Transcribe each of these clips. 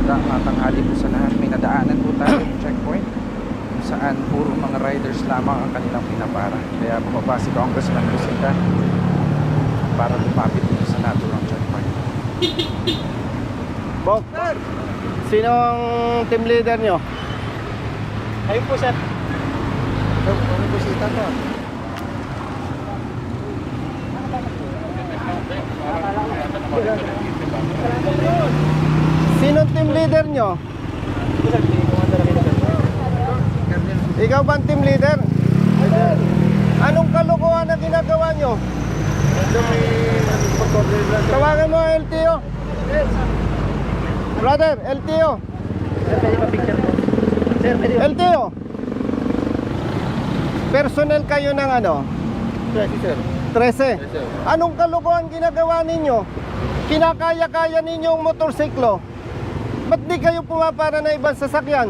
magandang tanghali po sa lahat. May nadaanan po tayo yung checkpoint kung saan puro mga riders lamang ang kanilang pinapara. Kaya bumaba si Congressman Lucita para lumapit dito sa naturang checkpoint. Bok, sino ang team leader nyo? Ayun po, sir. Ano po si Tata? Sino ang team leader nyo? Ikaw ba ang team leader? Anong kalokohan na ginagawa nyo? Tawagan mo ang LTO. Brother, LTO. Sir, pwede pa-picture po. Sir, pwede pa. LTO. Personnel kayo ng ano? Sir. 13. Anong kalokohan ginagawa ninyo? Kinakaya-kaya ninyo ang motorsiklo. Ba't di kayo pumapara na ibang sasakyan?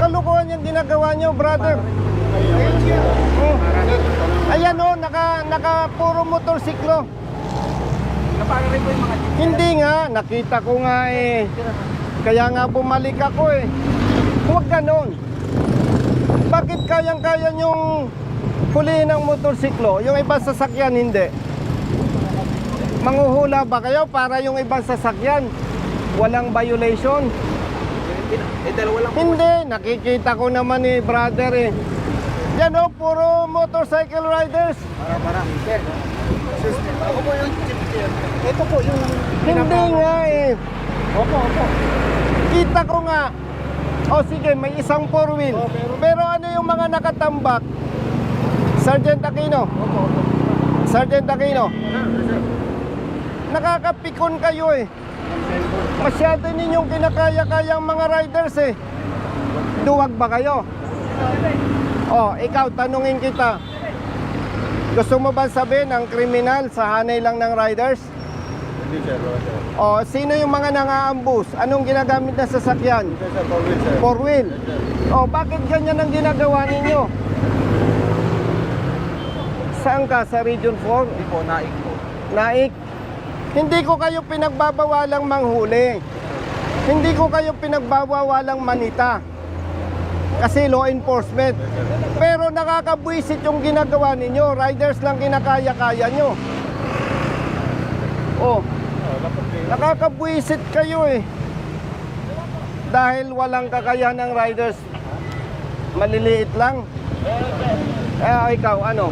Kalokohan yung ginagawa nyo, brother. Oh. Ayan o, naka puro motorsiklo. Napara rin po yung mga jeep. Hindi nga, nakita ko nga eh. Kaya nga bumalik ako eh. Huwag ganon. Bakit kayang-kaya nyong hulihin ng motorsiklo? Yung ibang sasakyan hindi. Manghuhula ba kayo para yung ibang sasakyan walang violation? Dalawa lang po. Hindi, nakikita ko naman eh, brother eh. Yan o, puro motorcycle riders. Para. Sir. Ako po yung jeep, sir. Ito po yung... Hindi nga eh. Opo. Kita ko nga. O sige, may isang four wheel. Pero ano yung mga nakatambak? Sergeant Aquino. Sergeant Aquino. Nakakapikon kayo eh. Masyado ninyong kinakaya-kayang mga riders eh. Duwag ba kayo? O, ikaw, tanungin kita. Gusto mo ba sabihin ang kriminal sa hanay lang ng riders? Hindi, sir. O, sino yung mga nangaambus? Anong ginagamit na sasakyan? Sir, forward, sir. Four wheel. O, bakit ganyan ang ginagawa ninyo? Saan ka? Sa Region 4? Hindi po, naik po. Naik. Hindi ko kayo pinagbabawalang manghuli. Hindi ko kayo pinagbabawalang manita. Kasi law enforcement. Pero nakakabwisit yung ginagawa ninyo. Riders lang kinakaya-kaya nyo. Oh, nakakabwisit kayo eh. Dahil walang kakayahan ng riders. Maliliit lang. Ikaw, ano?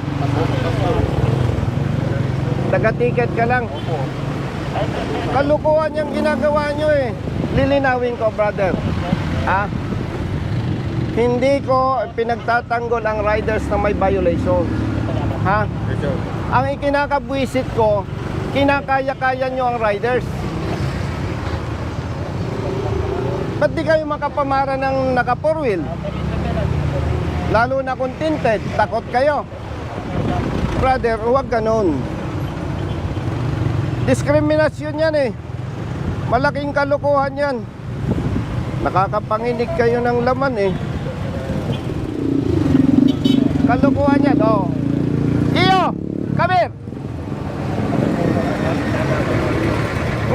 Taga-ticket ka lang. Kalukuhan yung ginagawa nyo eh. Lilinawin ko, brother. Ha? Hindi ko pinagtatanggol ang riders na may violation. Ha? Ang ikinakabwisit ko, kinakaya-kaya nyo ang riders. Ba't di kayo makapamara ng naka-four wheel? Lalo na kung tinted, takot kayo. Brother, huwag ganun. Diskriminasyon yan eh. Malaking kalokohan yan. Nakakapanginig kayo ng laman eh. Kalokohan yan, oh. Iyo, come here.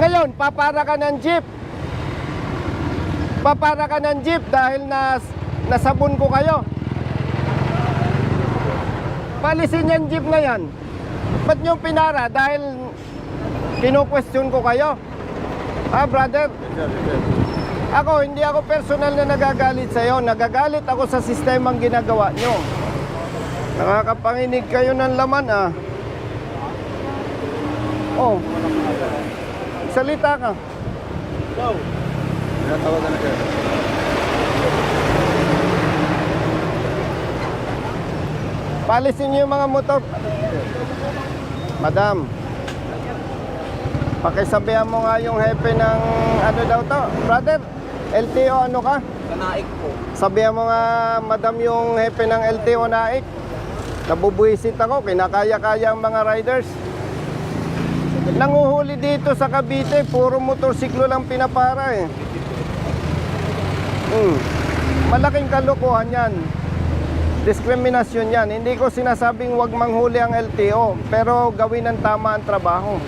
Ngayon, papara ka ng jeep. Papara ka ng jeep dahil nasabon ko kayo. Palisin yung jeep na yan. Ba't nyo pinara? Dahil kino-question ko kayo. Ha, brother? Ako, hindi ako personal na nagagalit sa'yo. Nagagalit ako sa sistemang ginagawa nyo. Nakakapanginig kayo ng laman, ah. Oh. Salita ka. Go. Tinatawagan na, sir. Palisin nyo yung mga motor. Madam, pakisabihan mo nga yung hepe ng ano daw to. Brother, LTO ano ka? Sa naik po. Sabihan mo nga, madam, yung hepe ng LTO naik. Nabubuisit ako, kinakaya-kaya ang mga riders. Nanguhuli dito sa Cavite, puro motorsiklo lang pinapara eh. Malaking kalokohan yan. Diskriminasyon yan. Hindi ko sinasabing wag manghuli ang LTO, pero gawin ng tama ang trabaho.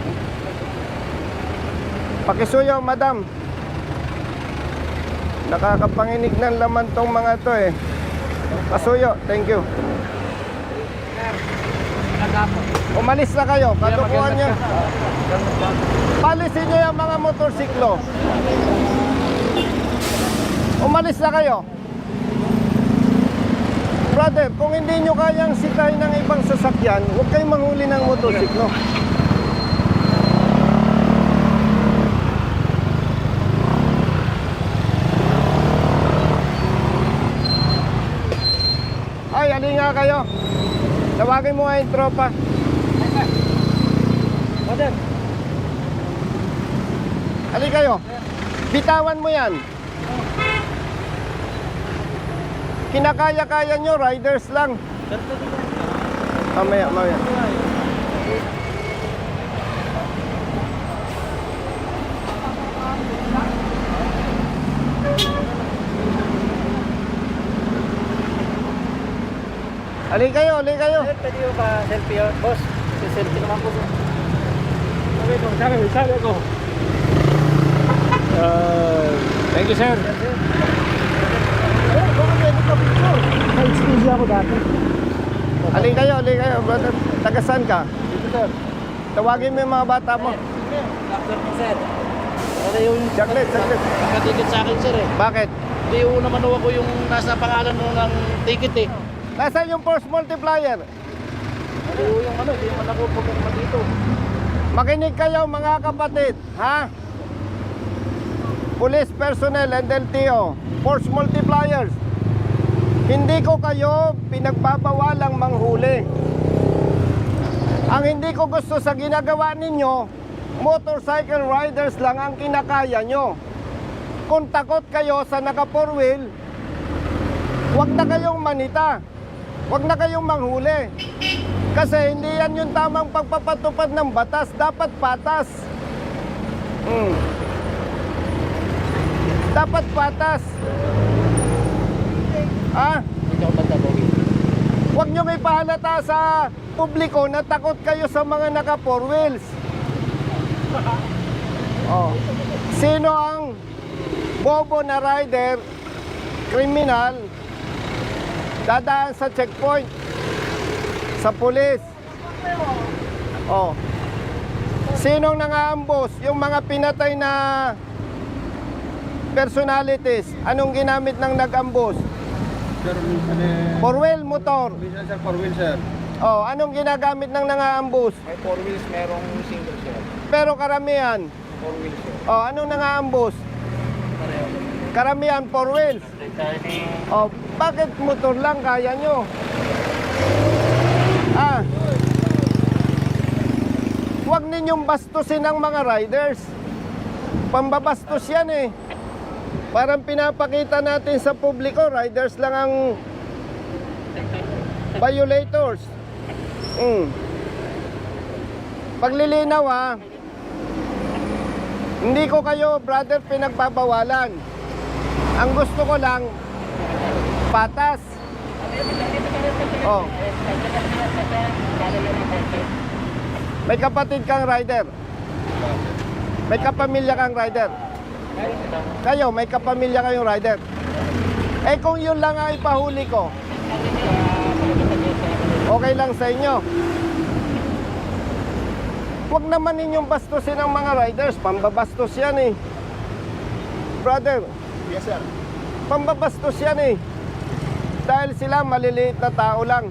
Pakisuyo, madam. Nakakapanginig ng laman tong mga to eh. Pasuyo, thank you. Umalis na kayo, katukuhan niyo. Palisin niyo yung mga motorsiklo. Umalis na kayo. Brother, kung hindi nyo kayang sikain ng ibang sasakyan, huwag kayong manghuli ng motorsiklo. Ay, alin nga kayo. Tawagin mo nga yung tropa. Brother. Alin kayo. Bitawan mo yan. Kinakaya-kaya nyo, riders lang. Mamaya, mamaya. Alin kayo, alin kayo. Pwede mo ba selfie yun? Boss, selfie naman po. Sabi ko. Thank you, sir. Excuse ako dati. Alin kayo, brother. Tagasan ka? Dito, sir. Tawagin mo yung mga bata mo. Doctor po, sir. Ano yung Saglit, saglit. nakatikit sa akin, sir eh. Bakit? Hindi yung naman ako yung nasa pangalan ng ticket eh. Nasaan yung force multiplier? Hindi yung ano, hindi naman ako pumunta dito. Makinig kayo mga kapatid, ha? Police personnel and LTO, force multipliers. Hindi ko kayo pinagbabawalang manghuli. Ang hindi ko gusto sa ginagawa ninyo, motorcycle riders lang ang kinakaya nyo. Kung takot kayo sa naka four wheel, huwag na kayong manita. Huwag na kayong manghuli. Kasi hindi yan yung tamang pagpapatupad ng batas. Dapat patas. Dapat patas. Hindi ako magkabawin. Huwag nyo ipahalata sa publiko na takot kayo sa mga naka four wheels. Oh. Sino ang bobo na rider, kriminal, dadaan sa checkpoint, sa pulis? Oh. Sinong nangaambos? Yung mga pinatay na personalities. Anong ginamit ng nag-ambos? Sir, Four wheel motor. sir, 4 wheel, sir. Oh, anong ginagamit ng nangaambos? May 4 wheels, merong single, sir. Pero karamihan. 4 wheels, sir. Oh, anong nangaambos? Karamihan four wheels. Oh, bakit motor lang kaya nyo? Huwag ninyong bastusin ang mga riders. Pambabastos yan eh. Parang pinapakita natin sa publiko, riders lang ang violators. Paglilinaw ha, hindi ko kayo, brother, pinagbabawalan. Ang gusto ko lang, patas. Oh. May kapatid kang rider. May kapamilya kang rider. Kayo, may kapamilya kayong rider. Eh kung yun lang ang ipahuli ko, okay lang sa inyo. Huwag naman ninyong bastusin ang mga riders. Pambabastos yan eh. Brother, Yes, sir. pambabastos yan eh. Dahil sila maliliit na tao lang.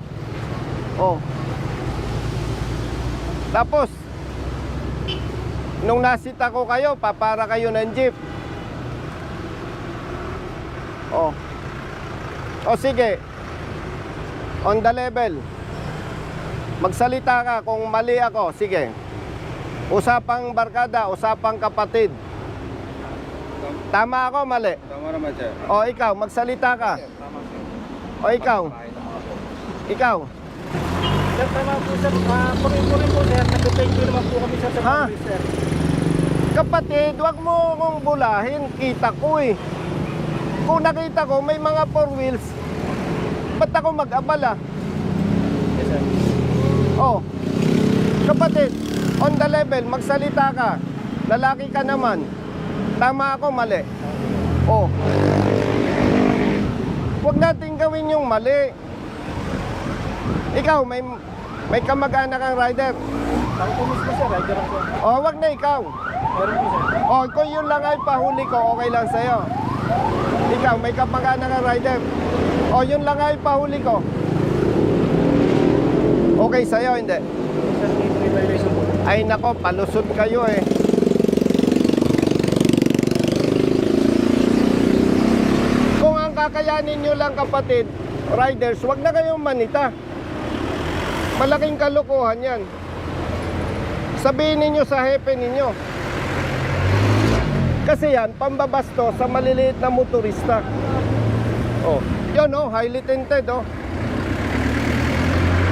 Oh. Tapos, nung nasita ko kayo, papara kayo ng jeep. Oh. O sige. On the level. Magsalita ka kung mali ako. Sige. Usapang barkada, usapang kapatid. Tama ako, mali. Tama naman, sir. O ikaw, magsalita ka. O ikaw. Ikaw. Sir, tama po, sir. Purin po, sir. Nag-thank you naman po kami, sir, sa Ha? mga sir. Kapatid, wag mo akong bulahin. Kita ko eh. Kung nakita ko may mga four wheels, ba't ako mag-abala? Yes, sir. Oh, kapatid, on the level, magsalita ka. Lalaki ka naman. Tama ako, mali. Oh, Huwag natin gawin yung mali. Ikaw, may kamag-anak kang rider. Ako po mismo sir, rider ako. O, wag na ikaw. Meron po sir. O, kung yun lang ay pahuli ko, okay lang sa'yo. Ikaw, may kamag-anak kang rider. O, yun lang ay pahuli ko. Okay sa'yo, hindi? Sir, may violation po. Ay nako, palusot kayo eh. Kung ang kakayanin nyo lang kapatid, riders, wag na kayong manita. Malaking kalokohan yan. Sabihin ninyo sa hepe ninyo. Kasi yan, pambabasto sa maliliit na motorista. Oh, yun oh, highly tinted oh.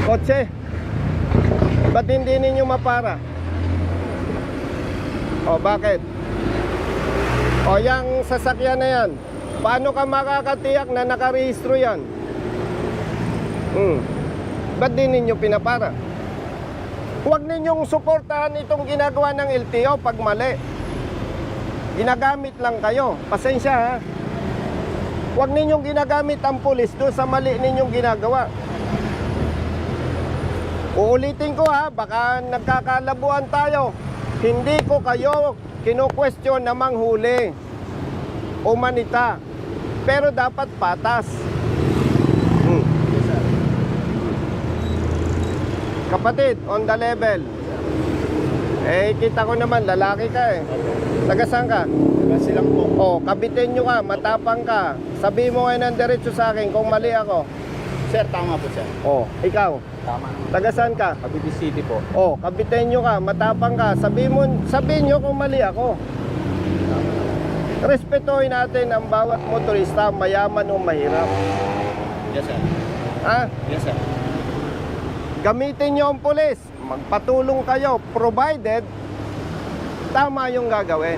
Kotse. Ba't hindi ninyo mapara? O, bakit? O, yung sasakyan na yan, paano ka makakatiyak na nakarehistro yan? Ba't di ninyo pinapara? Huwag ninyong suportahan itong ginagawa ng LTO pag mali. Ginagamit lang kayo. Pasensya ha. Huwag ninyong ginagamit ang pulis doon sa mali ninyong ginagawa. Uulitin ko ha, baka nagkakalabuan tayo. Hindi ko kayo kinu-question na manghuli o manita. Pero dapat patas. Kapatid, on the level. Eh, kita ko naman, lalaki ka eh. Taga-saan ka? Kasi lang po. Oh, kabitin nyo ka, matapang ka. Sabi mo ngayon ng diretso sa akin kung mali ako. Sir, tama po sir. Oh, ikaw. Tama naman. Taga-saan ka? Cavite City po. Oh, kabitin nyo ka, matapang ka. Sabihin nyo kung mali ako. Respetuhin natin ang bawat motorista, mayaman o mahirap. Yes sir. Ha? Yes sir. Gamitin nyo ang pulis. Magpatulong kayo, provided tama yung gagawin.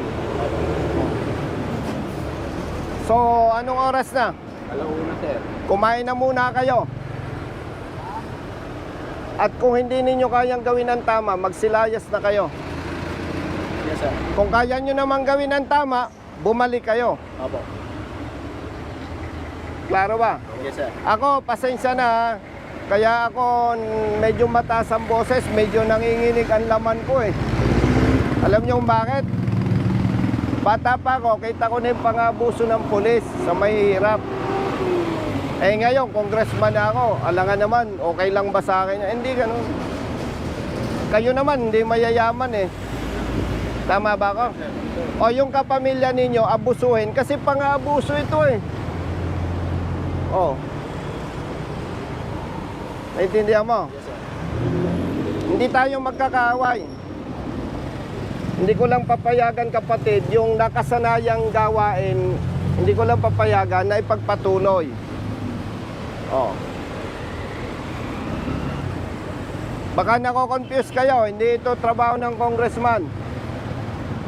So, anong oras na? Alauna sir. Kumain na muna kayo. At kung hindi ninyo kayang gawin ang tama, magsilayas na kayo. Yes sir. Kung kaya nyo naman gawin ang tama, bumalik kayo. Opo. Klaro ba? Yes sir. Ako, pasensya na ha. Kaya ako medyo mataas ang boses, medyo nanginginig ang laman ko eh. Alam nyo kung bakit? Bata pa ako, kita ko na yung pangabuso ng pulis sa mahihirap. Eh ngayon, congressman na ako, alangan naman, okay lang ba sa akin? Hindi ganun. Kayo naman, hindi mayayaman eh. Tama ba ako? O yung kapamilya ninyo, abusuhin, kasi pang-abuso ito eh. Oh. Naintindihan mo? Yes sir. Hindi tayo magkakaaway. Hindi ko lang papayagan kapatid, yung nakasanayang gawain, hindi ko lang papayagan na ipagpatuloy. Oh. Baka nako-confuse kayo, hindi ito trabaho ng congressman.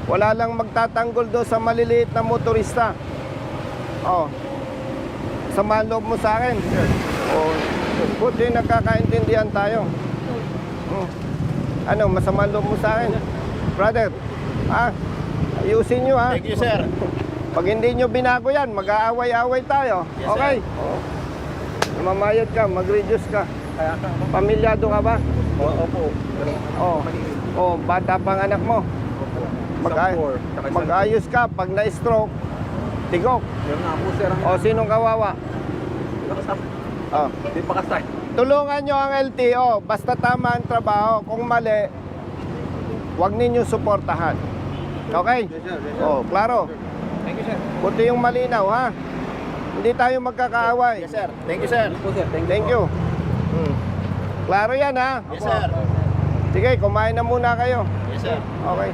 Wala lang magtatanggol doon sa maliliit na motorista. Oh. Samahan loob mo sa akin. Oh. Buti nagkakaintindihan tayo. Ano, masama loob mo sa akin? Brother, ayusin nyo ha. Thank you sir. Pag hindi nyo binago yan, mag-aaway-aaway tayo. Yes, Okay? Mamayad ka, mag-reduce ka. Kaya ka. Pamilyado ka ba? Opo. Bata pang anak mo. Mag-ayos ka, pag na-stroke, tigok. Yan nga po sir. Sinong kawawa? Hindi pa kasay. Tulungan nyo ang LTO, basta tama ang trabaho. Kung mali, huwag ninyo suportahan. Okay? Yes sir. Yes sir. Klaro. Thank you sir. Buti yung malinaw, ha? Hindi tayo magkakaaway. Yes sir. Thank you sir. Thank you. Klaro yan, ha? Yes sir. Sige, kumain na muna kayo. Yes sir. Okay.